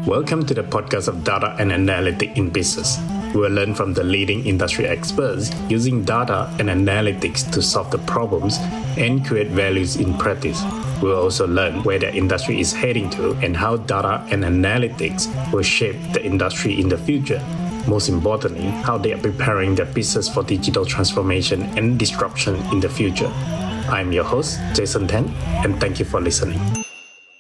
Welcome to the podcast of Data and Analytics in Business. We will learn from the leading industry experts using data and analytics to solve the problems and create values in practice. We will also learn where the industry is heading to and how data and analytics will shape the industry in the future. Most importantly, how they are preparing their business for digital transformation and disruption in the future. I'm your host, Jason Tan, and thank you for listening.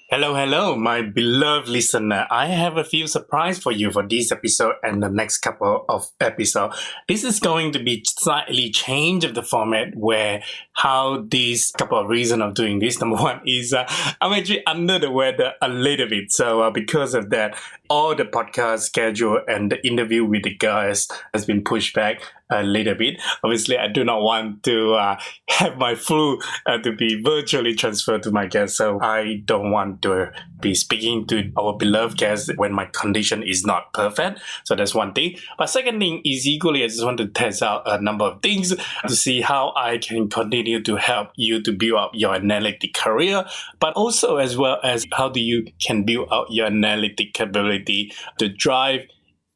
Hello, my beloved listener. I have a few surprises for you for this episode and the next couple of episodes. This is going to be slightly change of the format where how these couple of reasons of doing this. Number one is I'm actually under the weather a little bit. So because of that, all the podcast schedule and the interview with the guys has been pushed back a little bit. Obviously, I do not want to have my flu to be virtually transferred to my guests. So I don't want to be speaking to our beloved guests when my condition is not perfect. So that's one thing. But second thing is equally, I just want to test out a number of things to see how I can continue to help you to build up your analytic career, but also as well as how do you can build out your analytic capability to drive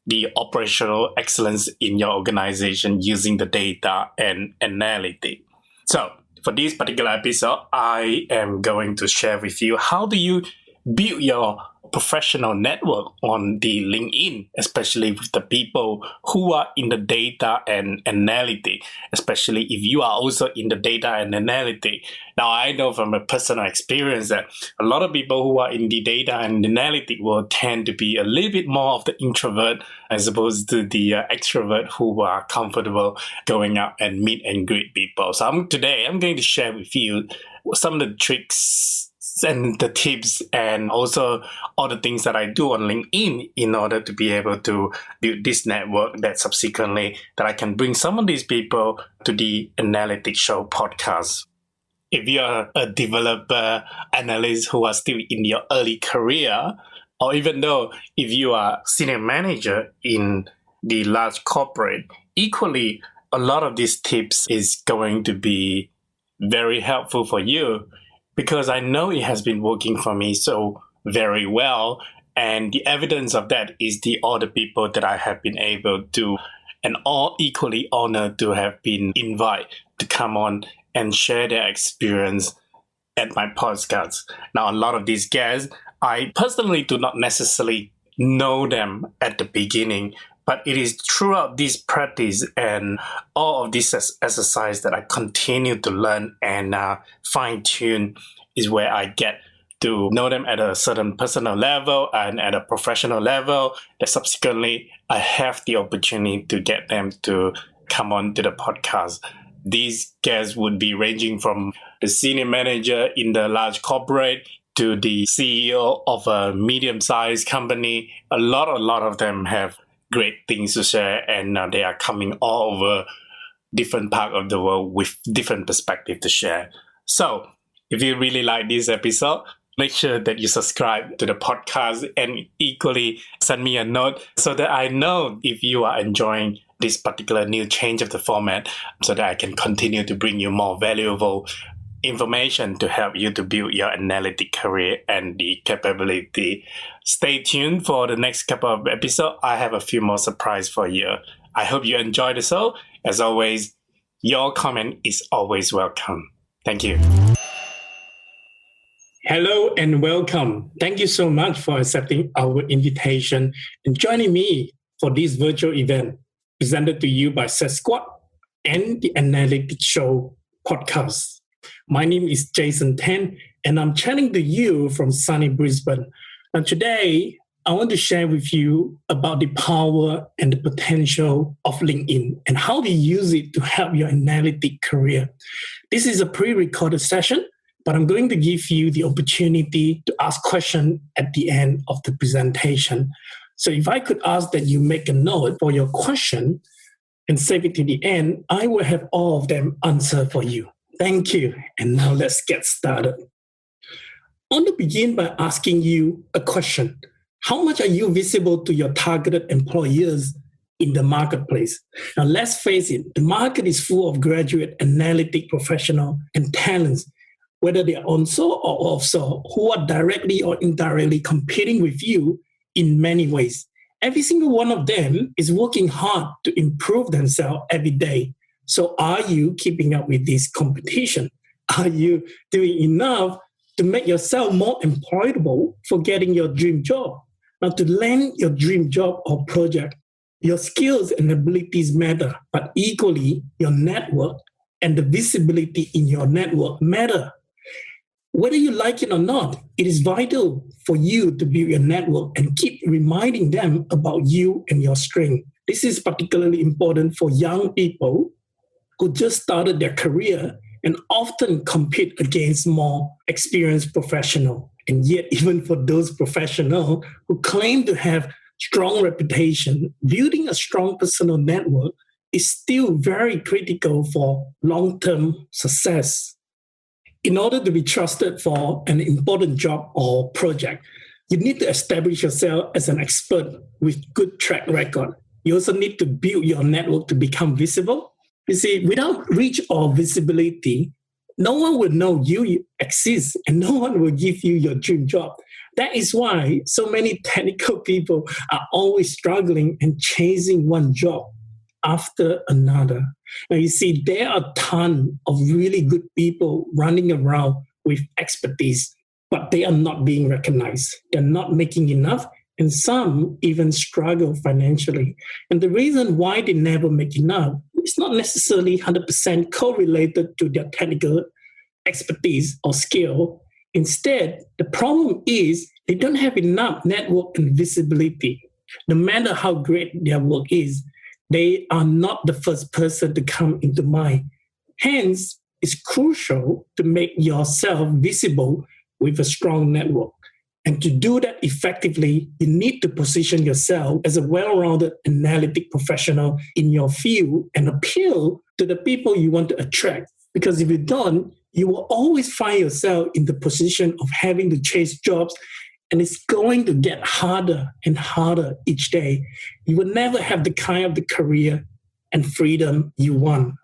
the operational excellence in your organization using the data and analytics. So for this particular episode, I am going to share with you how do you build your professional network on the LinkedIn, especially with the people who are in the data and analytics, especially if you are also in the data and analytics. Now, I know from a personal experience that a lot of people who are in the data and analytics will tend to be a little bit more of the introvert as opposed to the extrovert who are comfortable going out and meet and greet people. So today I'm going to share with you some of the tricks and the tips and also all the things that I do on LinkedIn in order to be able to build this network that subsequently that I can bring some of these people to the Analytics Show podcast. If you're a developer analyst who are still in your early career, or even though if you are senior manager in the large corporate, equally a lot of these tips is going to be very helpful for you, because I know it has been working for me so very well. And the evidence of that is all the people that I have been able to, and all equally honored to have been invited to come on and share their experience at my podcast. Now, a lot of these guests, I personally do not necessarily know them at the beginning, but it is throughout this practice and all of this exercise that I continue to learn and fine-tune is where I get to know them at a certain personal level and at a professional level that subsequently I have the opportunity to get them to come on to the podcast. These guests would be ranging from the senior manager in the large corporate to the CEO of a medium-sized company. A lot of them have great things to share, and they are coming all over different parts of the world with different perspectives to share. So if you really like this episode, make sure that you subscribe to the podcast and equally send me a note so that I know if you are enjoying this particular new change of the format so that I can continue to bring you more valuable information to help you to build your analytic career and the capability. Stay tuned for the next couple of episodes. I have a few more surprises for you. I hope you enjoy the show. As always, your comment is always welcome. Thank you. Hello and welcome. Thank you so much for accepting our invitation and joining me for this virtual event presented to you by Set Squad and the Analytics Show podcast. My name is Jason Tan, and I'm chatting to you from sunny Brisbane. And today, I want to share with you about the power and the potential of LinkedIn and how to use it to help your analytic career. This is a pre-recorded session, but I'm going to give you the opportunity to ask questions at the end of the presentation. So if I could ask that you make a note for your question and save it to the end, I will have all of them answered for you. Thank you. And now let's get started. I want to begin by asking you a question. How much are you visible to your targeted employers in the marketplace? Now, let's face it, the market is full of graduate analytic professionals and talents, whether they are onshore or offshore, who are directly or indirectly competing with you in many ways. Every single one of them is working hard to improve themselves every day. So are you keeping up with this competition? Are you doing enough to make yourself more employable for getting your dream job? Now, to land your dream job or project, your skills and abilities matter, but equally, your network and the visibility in your network matter. Whether you like it or not, it is vital for you to build your network and keep reminding them about you and your strength. This is particularly important for young people who just started their career and often compete against more experienced professionals. And yet, even for those professionals who claim to have strong reputation, building a strong personal network is still very critical for long-term success. In order to be trusted for an important job or project, you need to establish yourself as an expert with good track record. You also need to build your network to become visible. You see, without reach or visibility, no one will know you exist and no one will give you your dream job. That is why so many technical people are always struggling and chasing one job after another. Now, you see, there are a ton of really good people running around with expertise, but they are not being recognized. They're not making enough, and some even struggle financially. And the reason why they never make enough is not necessarily 100% correlated to their technical expertise or skill. Instead, the problem is they don't have enough network and visibility. No matter how great their work is, they are not the first person to come into mind. Hence, it's crucial to make yourself visible with a strong network. And to do that effectively, you need to position yourself as a well-rounded analytic professional in your field and appeal to the people you want to attract. Because if you don't, you will always find yourself in the position of having to chase jobs, and it's going to get harder and harder each day. You will never have the kind of the career and freedom you want.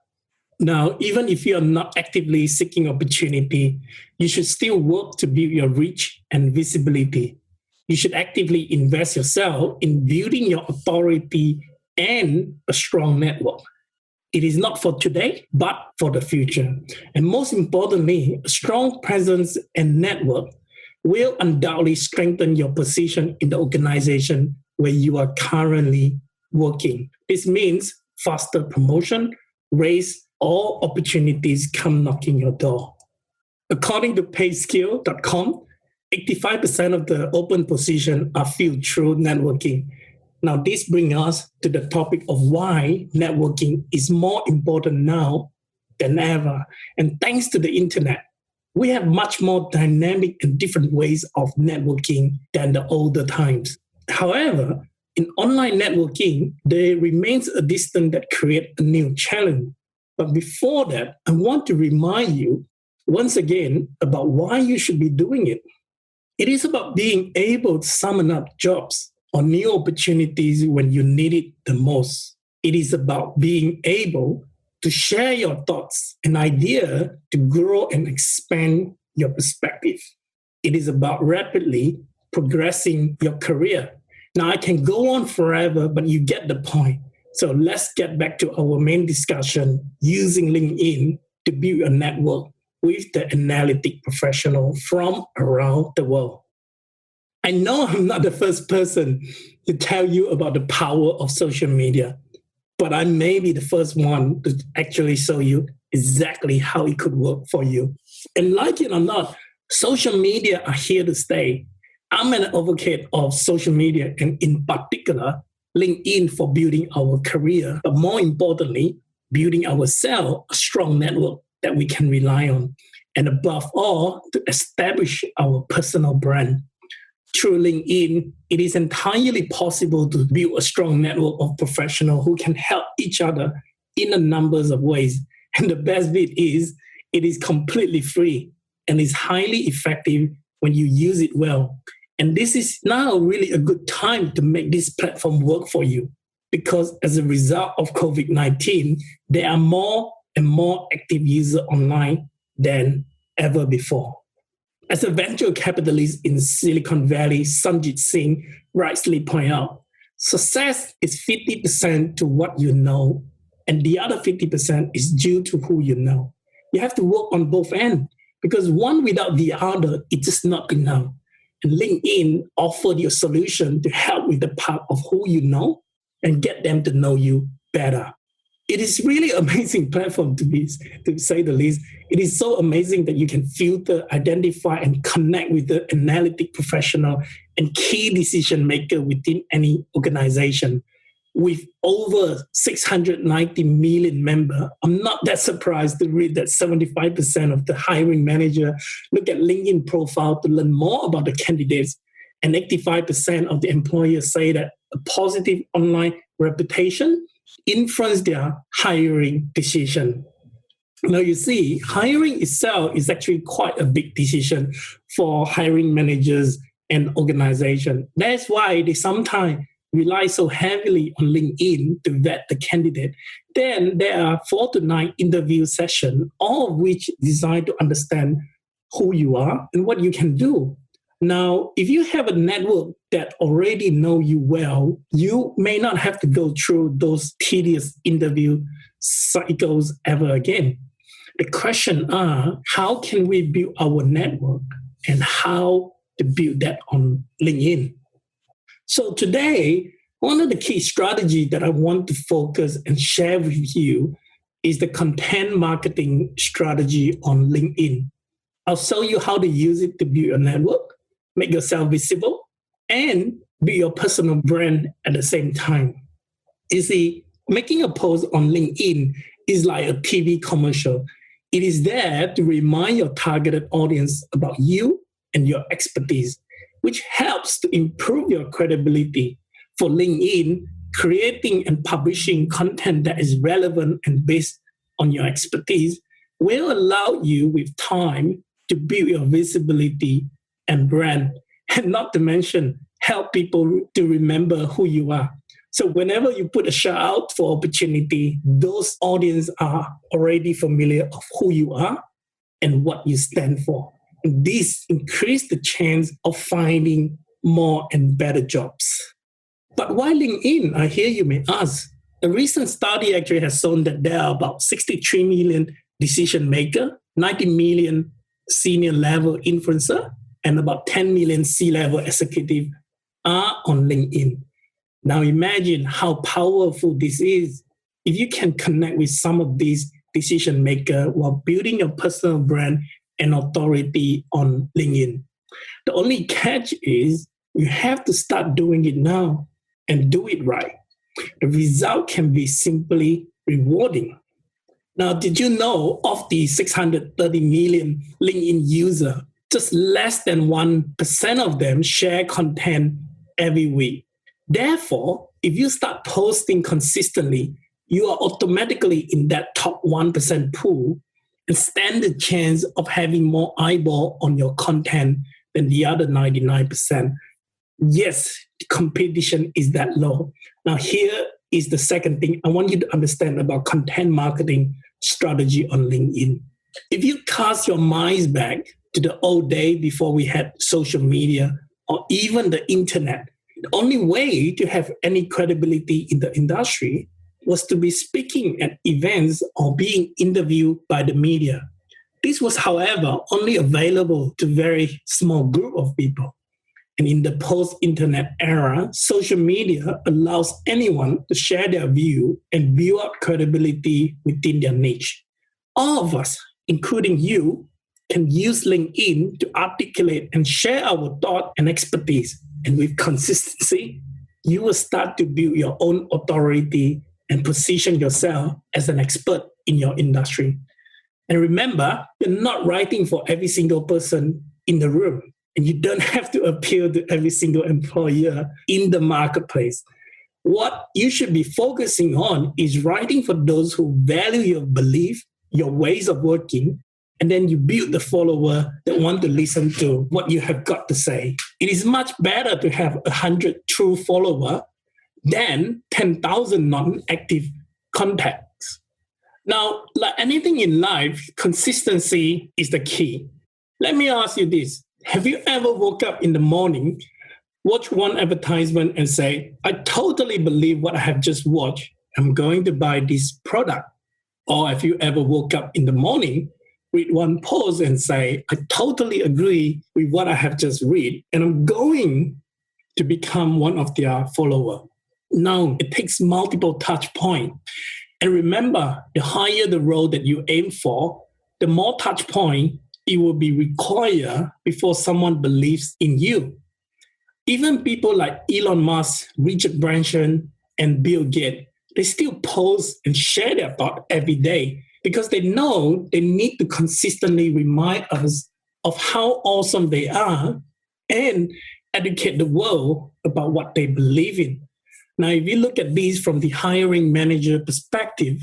Now, even if you are not actively seeking opportunity, you should still work to build your reach and visibility. You should actively invest yourself in building your authority and a strong network. It is not for today, but for the future. And most importantly, a strong presence and network will undoubtedly strengthen your position in the organization where you are currently working. This means faster promotion, raise, all opportunities come knocking your door. According to payskill.com, 85% of the open positions are filled through networking. Now, this brings us to the topic of why networking is more important now than ever. And thanks to the internet, we have much more dynamic and different ways of networking than the older times. However, in online networking, there remains a distance that creates a new challenge. But before that, I want to remind you once again about why you should be doing it. It is about being able to summon up jobs or new opportunities when you need it the most. It is about being able to share your thoughts and ideas to grow and expand your perspective. It is about rapidly progressing your career. Now, I can go on forever, but you get the point. So let's get back to our main discussion using LinkedIn to build a network with the analytic professional from around the world. I know I'm not the first person to tell you about the power of social media, but I may be the first one to actually show you exactly how it could work for you. And like it or not, social media are here to stay. I'm an advocate of social media and in particular, LinkedIn for building our career, but more importantly, building ourselves a strong network that we can rely on. And above all, to establish our personal brand. Through LinkedIn, it is entirely possible to build a strong network of professionals who can help each other in a number of ways. And the best bit is, it is completely free and is highly effective when you use it well. And this is now really a good time to make this platform work for you, because as a result of COVID-19, there are more and more active users online than ever before. As a venture capitalist in Silicon Valley, Sanjit Singh rightly pointed out, success is 50% to what you know, and the other 50% is due to who you know. You have to work on both ends because one without the other, it's just not enough. And LinkedIn offered you a solution to help with the part of who you know and get them to know you better. It is really amazing platform to say the least. It is so amazing that you can filter, identify, and connect with the analytic professional and key decision maker within any organization. With over 690 million members, I'm not that surprised to read that 75% of the hiring manager look at LinkedIn profile to learn more about the candidates, and 85% of the employers say that a positive online reputation influence their hiring decision. Now you see, hiring itself is actually quite a big decision for hiring managers and organizations. That's why they sometimes rely so heavily on LinkedIn to vet the candidate. Then there are 4 to 9 interview sessions, all of which designed to understand who you are and what you can do. Now, if you have a network that already know you well, you may not have to go through those tedious interview cycles ever again. The question are, how can we build our network and how to build that on LinkedIn? So today, one of the key strategies that I want to focus and share with you is the content marketing strategy on LinkedIn. I'll show you how to use it to build your network, make yourself visible, and build your personal brand at the same time. You see, making a post on LinkedIn is like a TV commercial. It is there to remind your targeted audience about you and your expertise, which helps to improve your credibility. For LinkedIn, creating and publishing content that is relevant and based on your expertise will allow you with time to build your visibility and brand, and not to mention help people to remember who you are. So whenever you put a shout out for opportunity, those audience are already familiar of who you are and what you stand for. And this increases the chance of finding more and better jobs. But why LinkedIn? I hear you may ask. A recent study actually has shown that there are about 63 million decision makers, 90 million senior level influencer, and about 10 million C-level executive are on LinkedIn. Now imagine how powerful this is if you can connect with some of these decision makers while building your personal brand and authority on LinkedIn. The only catch is you have to start doing it now and do it right. The result can be simply rewarding. Now, did you know of the 630 million LinkedIn users, just less than 1% of them share content every week? Therefore, if you start posting consistently, you are automatically in that top 1% pool and stand the chance of having more eyeball on your content than the other 99%. Yes, the competition is that low. Now, here is the second thing I want you to understand about content marketing strategy on LinkedIn. If you cast your minds back to the old day before we had social media or even the internet, the only way to have any credibility in the industry was to be speaking at events or being interviewed by the media. This was, however, only available to a very small group of people. And in the post-internet era, social media allows anyone to share their view and build up credibility within their niche. All of us, including you, can use LinkedIn to articulate and share our thought and expertise. And with consistency, you will start to build your own authority and position yourself as an expert in your industry. And remember, you're not writing for every single person in the room. And you don't have to appeal to every single employer in the marketplace. What you should be focusing on is writing for those who value your belief, your ways of working, and then you build the follower that want to listen to what you have got to say. It is much better to have 100 true followers than 10,000 non-active contacts. Now, like anything in life, consistency is the key. Let me ask you this. Have you ever woke up in the morning, watch one advertisement and say, I totally believe what I have just watched. I'm going to buy this product. Or have you ever woke up in the morning, read one post and say, I totally agree with what I have just read, and I'm going to become one of their followers? No, it takes multiple touch points. And remember, the higher the role that you aim for, the more touch point it will be required before someone believes in you. Even people like Elon Musk, Richard Branson, and Bill Gates, they still post and share their thought every day because they know they need to consistently remind us of how awesome they are and educate the world about what they believe in. Now, if you look at these from the hiring manager perspective,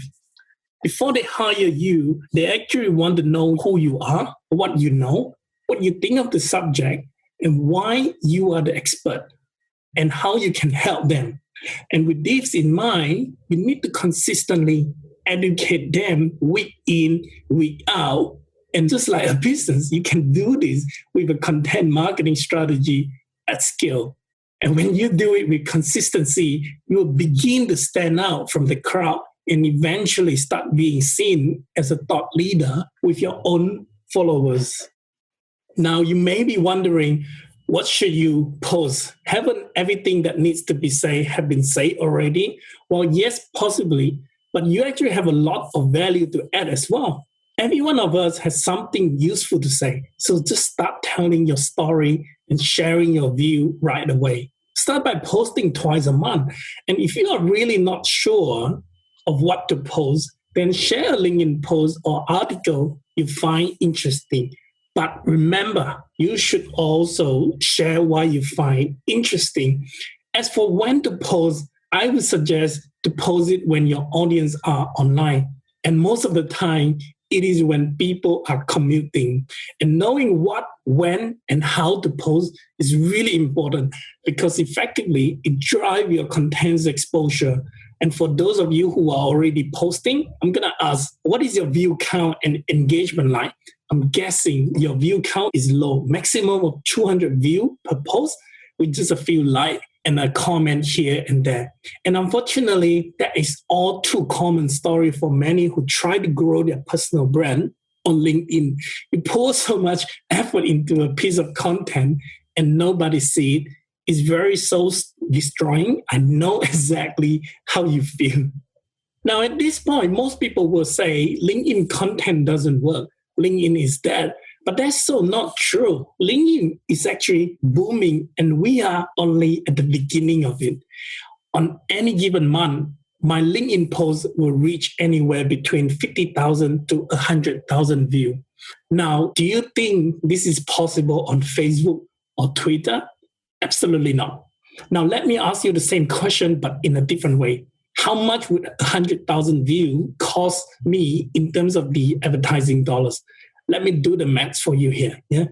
before they hire you, they actually want to know who you are, what you know, what you think of the subject, and why you are the expert, and how you can help them. And with this in mind, you need to consistently educate them week in, week out. And just like a business, you can do this with a content marketing strategy at scale. And when you do it with consistency, you will begin to stand out from the crowd and eventually start being seen as a thought leader with your own followers. Now, you may be wondering, what should you post? Haven't everything that needs to be said have been said already? Well, yes, possibly, but you actually have a lot of value to add as well. Every one of us has something useful to say. So just start telling your story and sharing your view right away. Start by posting twice a month. And if you are really not sure of what to post, then share a LinkedIn post or article you find interesting. But remember, you should also share what you find interesting. As for when to post, I would suggest to post it when your audience are online. And most of the time, it is when people are commuting. And knowing what, when, and how to post is really important because effectively it drives your content's exposure. And for those of you who are already posting, I'm going to ask, what is your view count and engagement like? I'm guessing your view count is low, maximum of 200 views per post with just a few likes and a comment here and there. And unfortunately, that is all too common story for many who try to grow their personal brand on LinkedIn. You pour so much effort into a piece of content and nobody see it. It's very soul destroying. I know exactly how you feel. Now, at this point, most people will say LinkedIn content doesn't work. LinkedIn is dead. But that's so not true. LinkedIn is actually booming and we are only at the beginning of it. On any given month, my LinkedIn post will reach anywhere between 50,000 to 100,000 views. Now, do you think this is possible on Facebook or Twitter? Absolutely not. Now, let me ask you the same question, but in a different way. How much would 100,000 views cost me in terms of the advertising dollars? Let me do the math for you here. Yeah.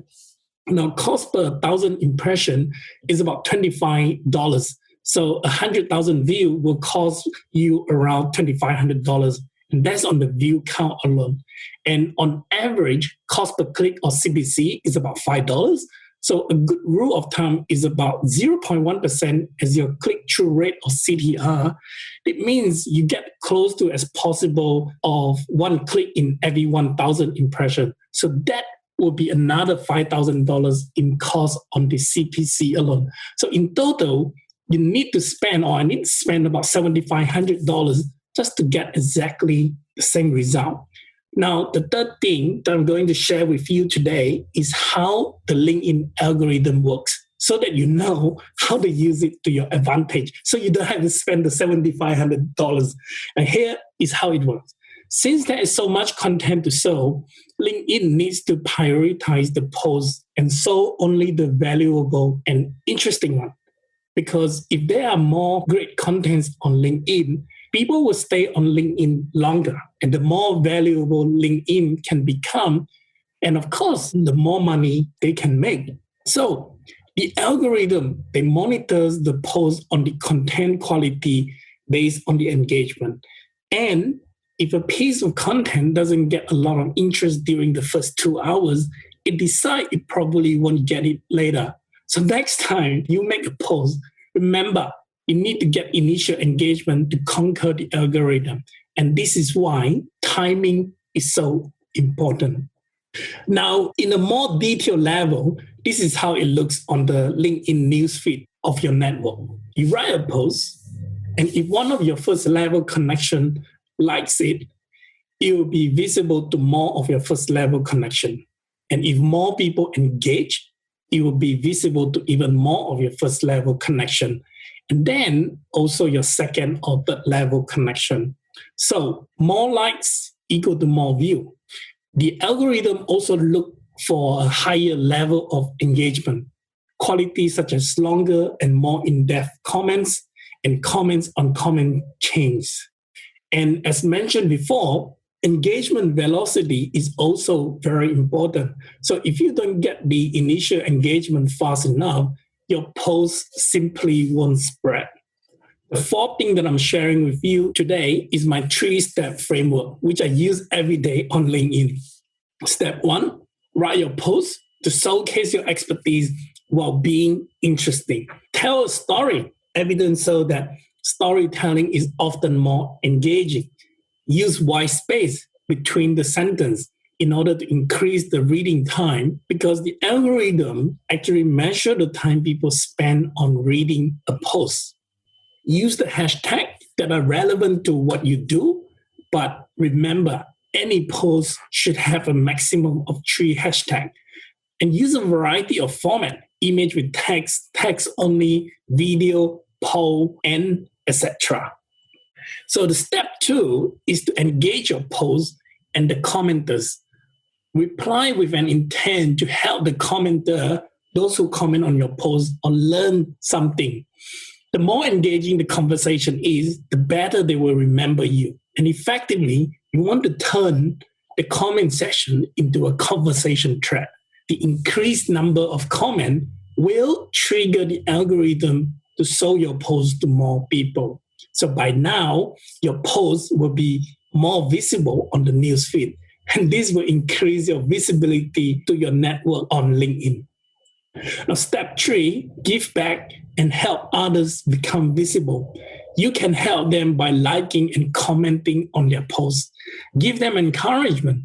Now, cost per 1,000 impression is about $25. So 100,000 views will cost you around $2,500. And that's on the view count alone. And on average, cost per click or CPC is about $5. So a good rule of thumb is about 0.1% as your click-through rate or CTR. It means you get close to as possible of one click in every 1,000 impressions. So that will be another $5,000 in cost on the CPC alone. So in total, you need to spend, or I need to spend about $7,500 just to get exactly the same result. Now, the third thing that I'm going to share with you today is how the LinkedIn algorithm works so that you know how to use it to your advantage. So you don't have to spend the $7,500. And here is how it works. Since there is so much content to show, LinkedIn needs to prioritize the posts and show only the valuable and interesting one. Because if there are more great contents on LinkedIn, people will stay on LinkedIn longer. And the more valuable LinkedIn can become, and of course, the more money they can make. So the algorithm, they monitors the post on the content quality based on the engagement. And if a piece of content doesn't get a lot of interest during the first 2 hours, it decides it probably won't get it later. So next time you make a post, remember, you need to get initial engagement to conquer the algorithm. And this is why timing is so important. Now, in a more detailed level, this is how it looks on the LinkedIn newsfeed of your network. You write a post, and if one of your first level connection likes it, it will be visible to more of your first level connection. And if more people engage, it will be visible to even more of your first level connection. And then also your second or third level connection. So more likes equal to more view. The algorithm also look for a higher level of engagement, qualities such as longer and more in-depth comments and comments on comment chains. And as mentioned before, engagement velocity is also very important. So if you don't get the initial engagement fast enough, your post simply won't spread. The fourth thing that I'm sharing with you today is my 3-step framework, which I use every day on LinkedIn. Step 1, write your post to showcase your expertise while being interesting. Tell a story, evidence so that storytelling is often more engaging. Use white space between the sentence in order to increase the reading time, because the algorithm actually measures the time people spend on reading a post. Use the hashtags that are relevant to what you do, but remember, any post should have a maximum of 3 hashtags. And use a variety of format, image with text, text only, video, poll, and etc. So the step 2 is to engage your post and the commenters. Reply with an intent to help the commenter, those who comment on your post, or learn something. The more engaging the conversation is, the better they will remember you. And effectively, you want to turn the comment section into a conversation thread. The increased number of comments will trigger the algorithm to show your post to more people. So by now, your post will be more visible on the newsfeed. And this will increase your visibility to your network on LinkedIn. Now, step 3, give back and help others become visible. You can help them by liking and commenting on their posts. Give them encouragement.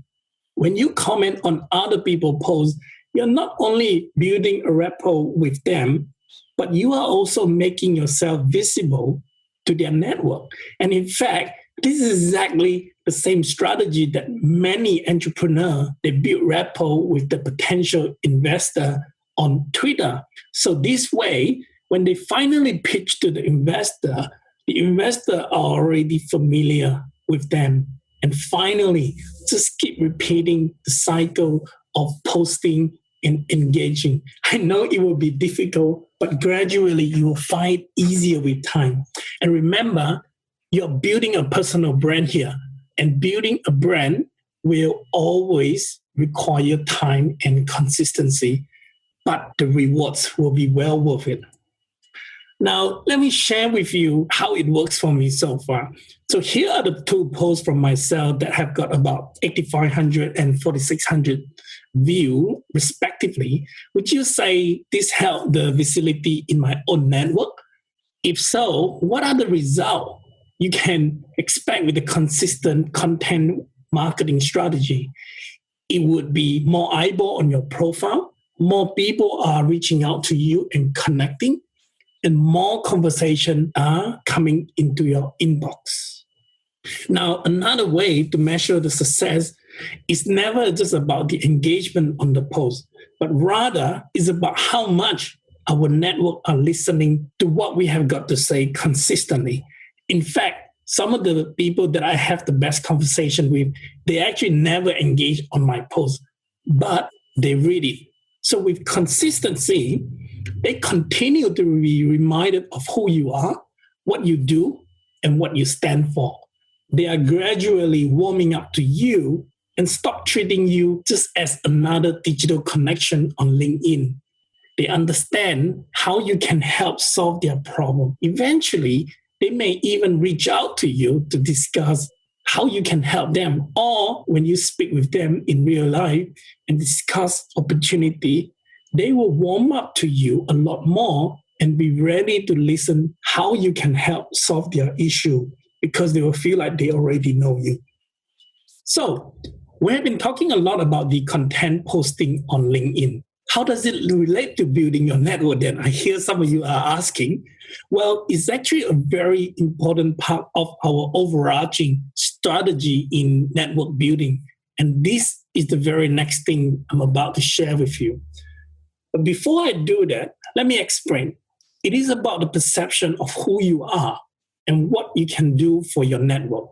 When you comment on other people's posts, you're not only building a rapport with them, but you are also making yourself visible to their network. And in fact, this is exactly the same strategy that many entrepreneurs, they build rapport with the potential investor on Twitter. So this way, when they finally pitch to the investor are already familiar with them. And finally, just keep repeating the cycle of posting and engaging. I know it will be difficult, but gradually you will find it easier with time. And remember, you're building a personal brand here, and building a brand will always require time and consistency, but the rewards will be well worth it. Now, let me share with you how it works for me so far. So here are the 2 posts from myself that have got about 8,500 and 4,600 views respectively. Would you say this helped the visibility in my own network? If so, what are the results you can expect with a consistent content marketing strategy? It would be more eyeball on your profile, more people are reaching out to you and connecting, and more conversations are coming into your inbox. Now, another way to measure the success is never just about the engagement on the post, but rather is about how much our network are listening to what we have got to say consistently. In fact, some of the people that I have the best conversation with, they actually never engage on my post, but they read it. So with consistency, they continue to be reminded of who you are, what you do, and what you stand for. They are gradually warming up to you and stop treating you just as another digital connection on LinkedIn. They understand how you can help solve their problem. Eventually, they may even reach out to you to discuss how you can help them. Or when you speak with them in real life, and discuss opportunity, they will warm up to you a lot more and be ready to listen how you can help solve their issue because they will feel like they already know you. So we have been talking a lot about the content posting on LinkedIn. How does it relate to building your network then? I hear some of you are asking. Well, it's actually a very important part of our overarching strategy in network building. And this is the very next thing I'm about to share with you. But before I do that, let me explain. It is about the perception of who you are and what you can do for your network.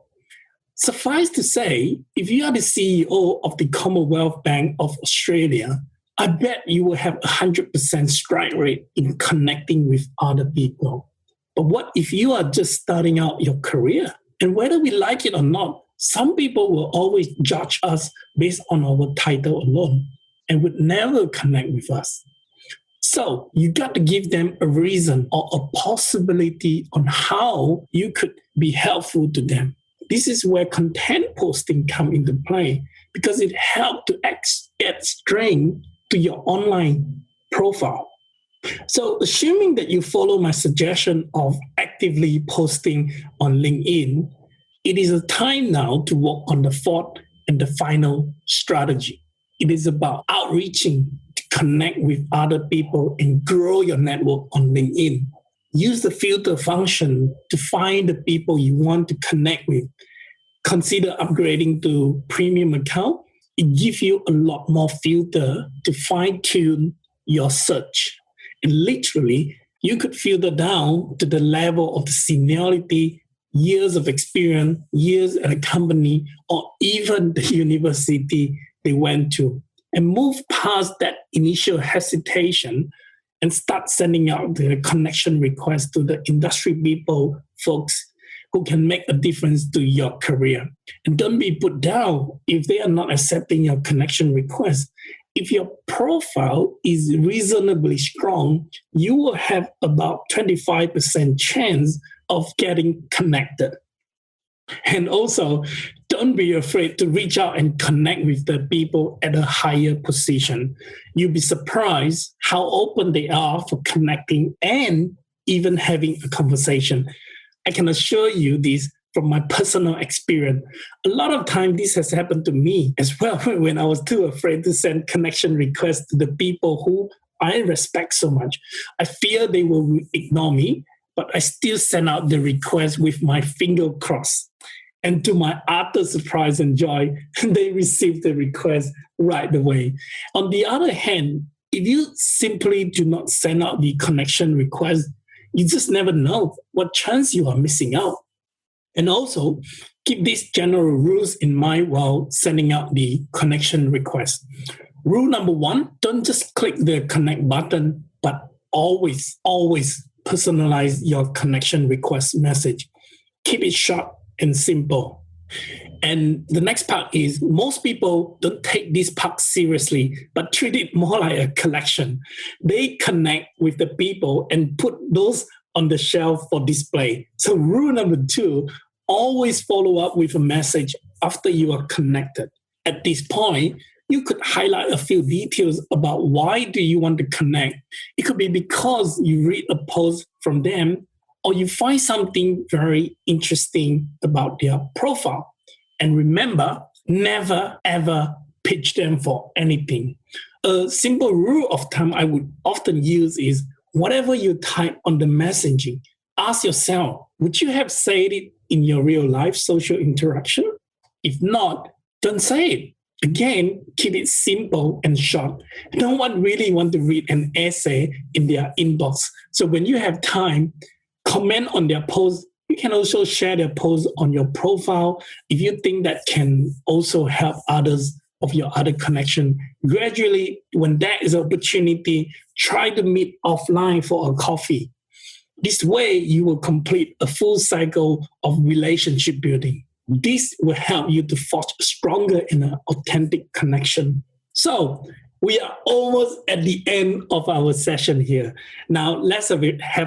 Suffice to say, if you are the CEO of the Commonwealth Bank of Australia, I bet you will have 100% strike rate in connecting with other people. But what if you are just starting out your career? And whether we like it or not, some people will always judge us based on our title alone and would never connect with us. So you got to give them a reason or a possibility on how you could be helpful to them. This is where content posting come into play because it helps to add strength to your online profile. So assuming that you follow my suggestion of actively posting on LinkedIn, it is a time now to work on the fourth and the final strategy. It is about outreaching to connect with other people and grow your network on LinkedIn. Use the filter function to find the people you want to connect with. Consider upgrading to premium account. It gives you a lot more filter to fine-tune your search. And literally, you could filter down to the level of the seniority, years of experience, years at a company, or even the university they went to, and move past that initial hesitation and start sending out the connection requests to the industry people, folks who can make a difference to your career. And don't be put down if they are not accepting your connection request. If your profile is reasonably strong, you will have about 25% chance of getting connected. And also, don't be afraid to reach out and connect with the people at a higher position. You'll be surprised how open they are for connecting and even having a conversation. I can assure you this from my personal experience. A lot of time this has happened to me as well when I was too afraid to send connection requests to the people who I respect so much. I fear they will ignore me, but I still send out the request with my finger crossed. And to my utter surprise and joy, they received the request right away. On the other hand, if you simply do not send out the connection request, you just never know what chance you are missing out. And also, keep these general rules in mind while sending out the connection request. Rule number 1, don't just click the connect button, but always personalize your connection request message. Keep it short and simple. And the next part is most people don't take this part seriously, but treat it more like a collection. They connect with the people and put those on the shelf for display. So rule number 2, always follow up with a message after you are connected. At this point, you could highlight a few details about why do you want to connect. It could be because you read a post from them or you find something very interesting about their profile. And remember, never ever pitch them for anything. A simple rule of thumb I would often use is whatever you type on the messaging, ask yourself, would you have said it in your real life social interaction? If not, don't say it. Again, keep it simple and short. No one really wants to read an essay in their inbox. So when you have time, comment on their post. You can also share their post on your profile if you think that can also help others of your other connection. Gradually, when there is an opportunity, try to meet offline for a coffee. This way, you will complete a full cycle of relationship building. This will help you to forge a stronger and an authentic connection. So we are almost at the end of our session here. Now, let's have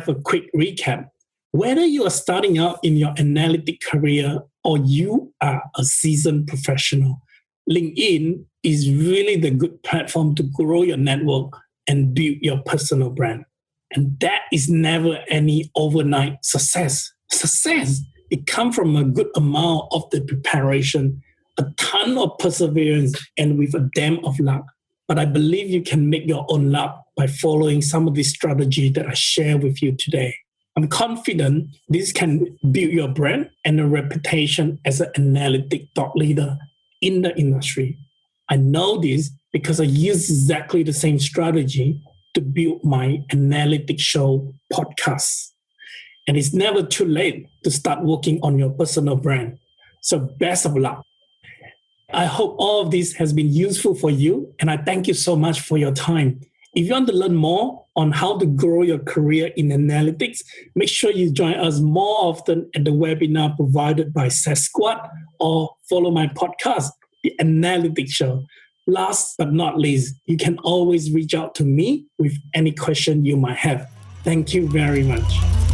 a quick recap. Whether you are starting out in your analytic career or you are a seasoned professional, LinkedIn is really the good platform to grow your network and build your personal brand. And that is never any overnight success. Success, it comes from a good amount of the preparation, a ton of perseverance, and with a damn of luck. But I believe you can make your own luck by following some of the strategy that I share with you today. I'm confident this can build your brand and a reputation as an analytic thought leader in the industry. I know this because I use exactly the same strategy to build my Analytic Show podcast. And it's never too late to start working on your personal brand. So best of luck. I hope all of this has been useful for you, and I thank you so much for your time. If you want to learn more on how to grow your career in analytics, make sure you join us more often at the webinar provided by Sasquatch, or follow my podcast, The Analytics Show. Last but not least, you can always reach out to me with any question you might have. Thank you very much.